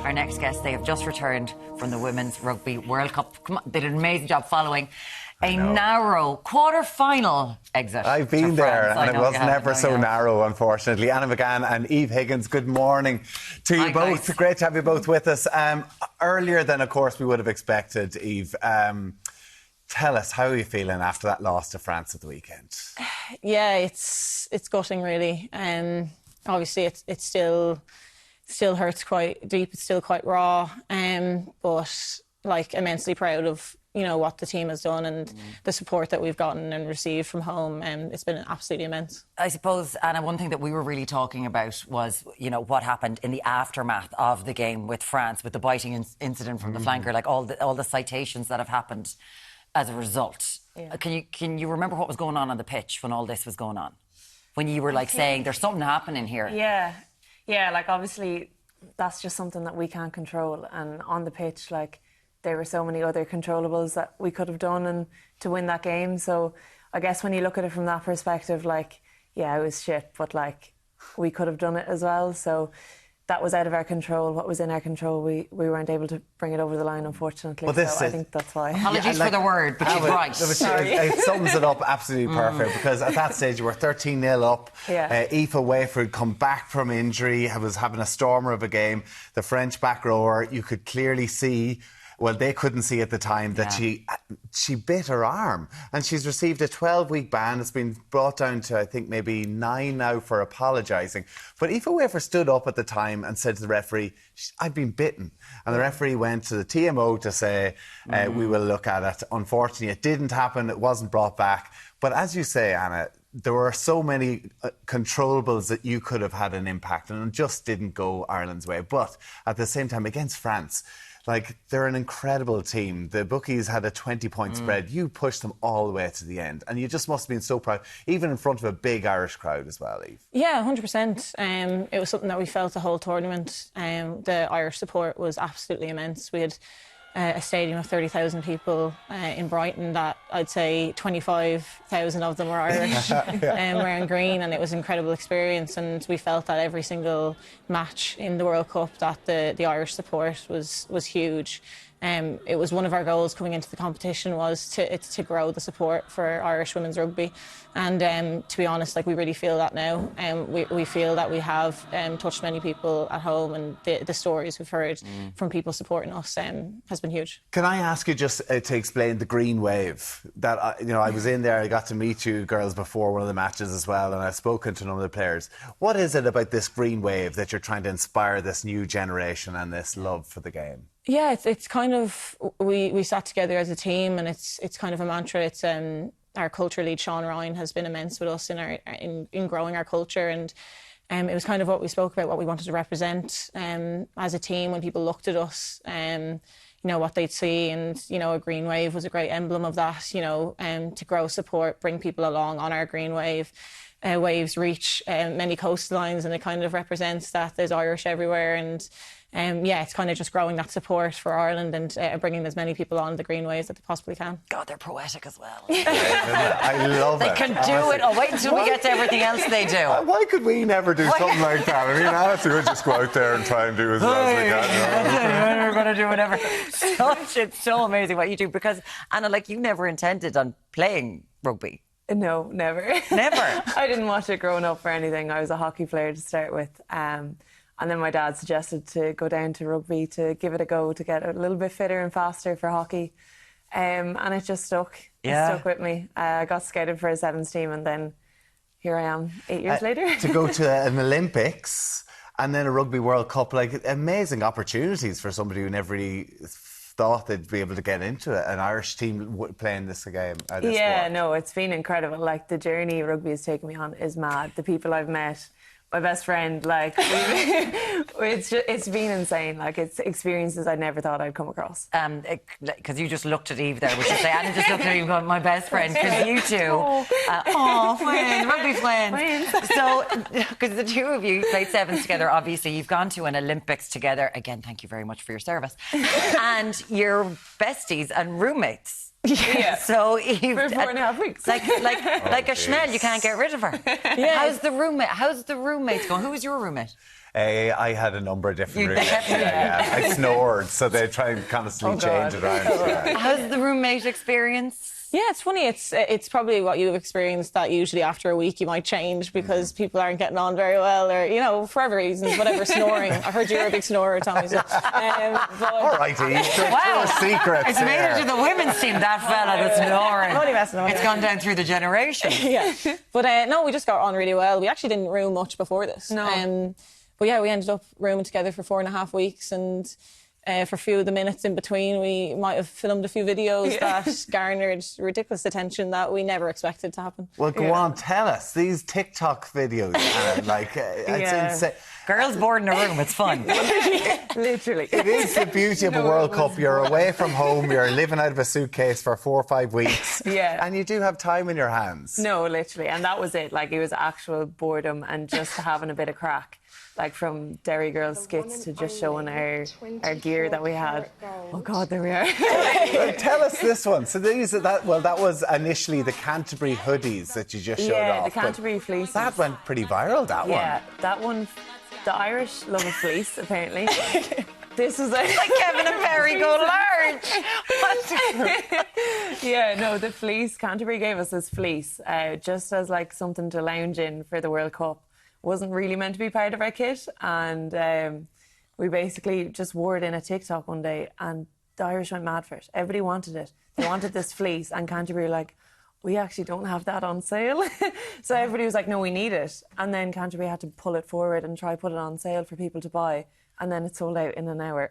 our next guests. They have just returned from the Women's Rugby World Cup. Come on, they did an amazing job following a narrow quarter-final exit. I've been there, and it was never so narrow, unfortunately. Anna McGann and Eve Higgins, good morning to you both. Guys. Great to have you both with us. Earlier than, of course, we would have expected, Eve. Tell us, how are you feeling after that loss to France at the weekend? Yeah, it's gutting, really. Obviously, it still hurts quite deep. It's still quite raw, but like immensely proud of what the team has done and the support that we've gotten and received from home. It's been absolutely immense. I suppose, Anna, one thing that we were really talking about was, what happened in the aftermath of the game with France, with the biting incident from the flanker, like all the citations that have happened as a result. Yeah. Can you remember what was going on the pitch when all this was going on? When you were saying there's something happening here. Yeah, like obviously that's just something that we can't control, and on the pitch, like, there were so many other controllables that we could have done and to win that game. So I guess when you look at it from that perspective, like, yeah, it was shit, but like we could have done it as well. So that was out of our control. What was in our control, we weren't able to bring it over the line, unfortunately. Well, so I think that's why. Apologies for the word, but she's right. Sorry. It sums it up absolutely perfect, because at that stage you were 13-0 up. Yeah. Aoife Wayford come back from injury, was having a stormer of a game. The French back rower, you could clearly see, well, they couldn't see at the time that she bit her arm, and she's received a 12-week ban. It's been brought down to, I think, maybe 9 now for apologising. But Aoife Wayford stood up at the time and said to the referee, I've been bitten. And the referee went to the TMO to say, we will look at it. Unfortunately, it didn't happen. It wasn't brought back. But as you say, Anna, there were so many controllables that you could have had an impact, and it just didn't go Ireland's way. But at the same time, against France, like, they're an incredible team. The bookies had a 20-point spread. You pushed them all the way to the end. And you just must have been so proud, even in front of a big Irish crowd as well, Eve. Yeah, 100%. It was something that we felt the whole tournament. The Irish support was absolutely immense. We had a stadium of 30,000 people in Brighton that I'd say 25,000 of them were Irish, wearing green, and it was an incredible experience. And we felt that every single match in the World Cup that the Irish support was huge. It was one of our goals coming into the competition was to grow the support for Irish women's rugby, and to be honest, like, we really feel that now. We feel that we have touched many people at home, and the stories we've heard from people supporting us has been huge. Can I ask you just to explain the green wave? That I was in there, I got to meet you girls before one of the matches as well, and I've spoken to a number of the players. What is it about this green wave that you're trying to inspire this new generation and this love for the game? Yeah, it's kind of, we sat together as a team, and it's kind of a mantra. It's our culture lead, Sean Ryan, has been immense with us in growing our culture, and it was kind of what we spoke about, what we wanted to represent as a team. When people looked at us, what they'd see, and a green wave was a great emblem of that. To grow support, bring people along on our green wave. Waves reach many coastlines, and it kind of represents that there's Irish everywhere, and it's kind of just growing that support for Ireland and bringing as many people on the green waves that they possibly can. God, they're poetic as well. I love it. They can do it. Oh, wait until we get to everything else they do. Why could we never do something like that? I mean, honestly, we'll just go out there and try and do as well as we can. We're going to do whatever. It's so amazing what you do, because, Anna, like, you never intended on playing rugby. No, never. Never? I didn't watch it growing up or anything. I was a hockey player to start with. And then my dad suggested to go down to rugby to give it a go, to get a little bit fitter and faster for hockey. And it just stuck. It stuck with me. I got scouted for a sevens team, and then here I am 8 years later. To go to an Olympics and then a Rugby World Cup, like, amazing opportunities for somebody who never really thought they'd be able to get into it, an Irish team playing this game. No, it's been incredible. Like, the journey rugby has taken me on is mad. The people I've met, my best friend, like, it's been insane. Like, it's experiences I never thought I'd come across. Because you just looked at Eve there, we should say. Anna just looked at Eve going, my best friend, because you two, friends, rugby friends. So, because the two of you played sevens together, obviously, you've gone to an Olympics together. Again, thank you very much for your service. And you're besties and roommates. Yeah. So Eve, For 4.5 weeks. like a Chanel, you can't get rid of her. Yeah. How's the roommates going? Who was your roommate? I had a number of different roommates. kept you. I snored, so they try and constantly change it around. Yeah. How's the roommate experience? Yeah, it's funny. It's probably what you've experienced, that usually after a week you might change because people aren't getting on very well, or for other reasons, whatever. Snoring. I heard you're a big snorer, Tommy. So, All right, Eve. Wow. Secrets. It's made it to the women's team, that fella that's snoring. I'm only messing with It's you. gone down through the generations. Yeah, but no, we just got on really well. We actually didn't room much before this. No. But yeah, we ended up rooming together for 4.5 weeks, and for a few of the minutes in between, we might have filmed a few videos that garnered ridiculous attention that we never expected to happen. Well, go on, tell us. These TikTok videos, it's insane. Girls bored in a room, it's fun. Literally. It is the beauty of a World Cup. You're away from home, you're living out of a suitcase for 4 or 5 weeks. Yeah. And you do have time in your hands. No, literally. And that was it. Like, it was actual boredom and just having a bit of crack. Like, from Derry Girls skits to just showing our gear that we had. Oh, God, there we are. Tell us this one. So that was initially the Canterbury hoodies that you just showed off. Yeah, the Canterbury fleece. That went pretty viral, that one. Yeah, that one. The Irish love a fleece, apparently. This was like Kevin and Perry go large. Yeah, no, the fleece. Canterbury gave us this fleece just as like something to lounge in for the World Cup. Wasn't really meant to be part of our kit, and we basically just wore it in a TikTok one day, and the Irish went mad for it. Everybody wanted it. They wanted this fleece, and Canterbury were like, we actually don't have that on sale. So everybody was like, no, we need it. And then Canterbury had to pull it forward and try put it on sale for people to buy, and then it sold out in an hour.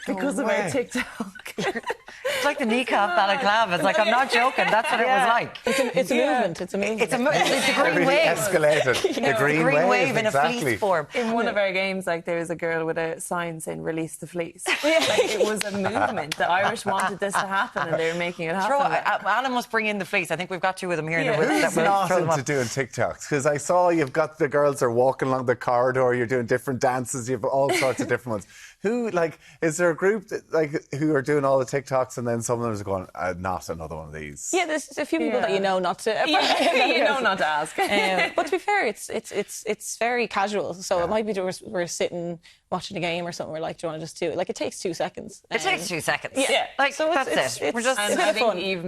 Because of our TikTok. It's like the kneecap balaclava. It's like, I'm not joking. That's what it was like. It's a movement. It's a movement. It's the green Really wave. escalated. The green wave, in a exactly. fleece form. In one of our games, like, there was a girl with a sign saying "Release the fleece." Like, it was a movement. The Irish wanted this to happen, and they were making it happen. Alan must bring in the fleece. I think we've got 2 of them here. Yeah. Who's not into doing TikToks? Because I saw you've got the girls are walking along the corridor, you're doing different dances, you have all sorts of different ones. Who, like, is there a group that, who are doing all the TikToks and then some of them are going, not another one of these? Yeah, there's a few people that you know not to. You know not to ask. But to be fair, it's very casual. So it might be that we're sitting watching a game or something. We're like, do you want to just do it? Like, it takes 2 seconds. It takes 2 seconds. Yeah. Like, So that's it. We're just... And bit I of think fun. Eve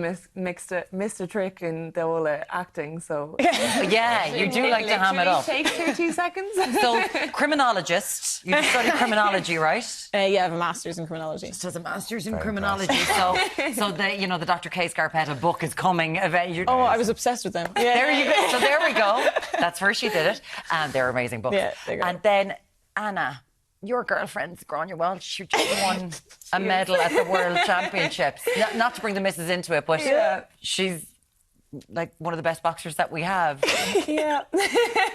missed a trick in the whole acting, so... Yeah, you do like to ham it up. It takes 2 seconds. So, criminologist. You study criminology, right? Yeah, I have a master's in criminology. So the master's in criminology. So the Dr. K. Scarpetta book is coming. Oh, I was obsessed with them. Yeah. There you go. So there we go. That's where she did it. And they're amazing books. Yeah, they're great. And then Anna, your girlfriend's Grania Welsh, she just won a medal at the World Championships. Not to bring the missus into it, but she's like one of the best boxers that we have. Yeah.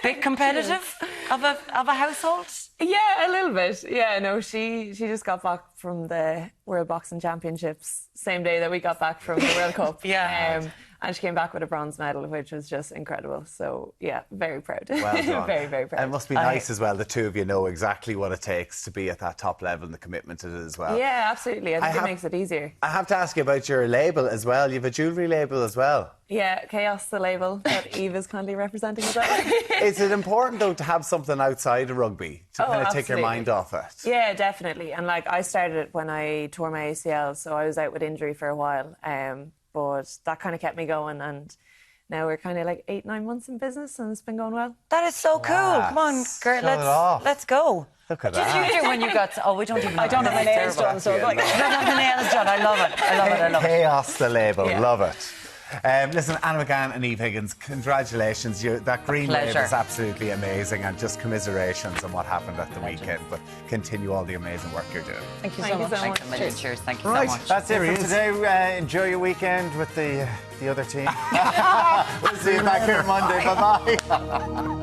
Bit competitive of a household? Yeah, a little bit. Yeah, no, she just got back from the World Boxing Championships same day that we got back from the World Cup. Yeah. And she came back with a bronze medal, which was just incredible. So, yeah, very proud. Well done. Very, very proud. And it must be nice as well, the two of you know exactly what it takes to be at that top level and the commitment to it as well. Yeah, absolutely. I think it makes it easier. I have to ask you about your label as well. You have a jewellery label as well. Yeah, Chaos, the label that Eve is kindly representing as well. Is it important, though, to have something outside of rugby to kind of take your absolutely. mind off it? Yeah, definitely. And like, I started it when I tore my ACL, so I was out with injury for a while. But that kind of kept me going, and now we're kind of like 8-9 months in business, and it's been going well. That is so cool. Come on, girl, let's go. Look at What that. did you do when you got... Oh, we don't even... I don't have my nails done, so like... I don't have the nails done. I love it. I love it. Chaos, the label. Yeah. Love it. Listen, Anna McGann and Eve Higgins, congratulations. That green wave Pleasure. is absolutely amazing, and just commiserations on what happened at the weekend. But continue all the amazing work you're doing. Thank you so Thank you much. so much. Thanks a million. Cheers. Thank you Right, so much. that's it for today. Enjoy your weekend with the other team. We'll see you back here Monday. Bye-bye.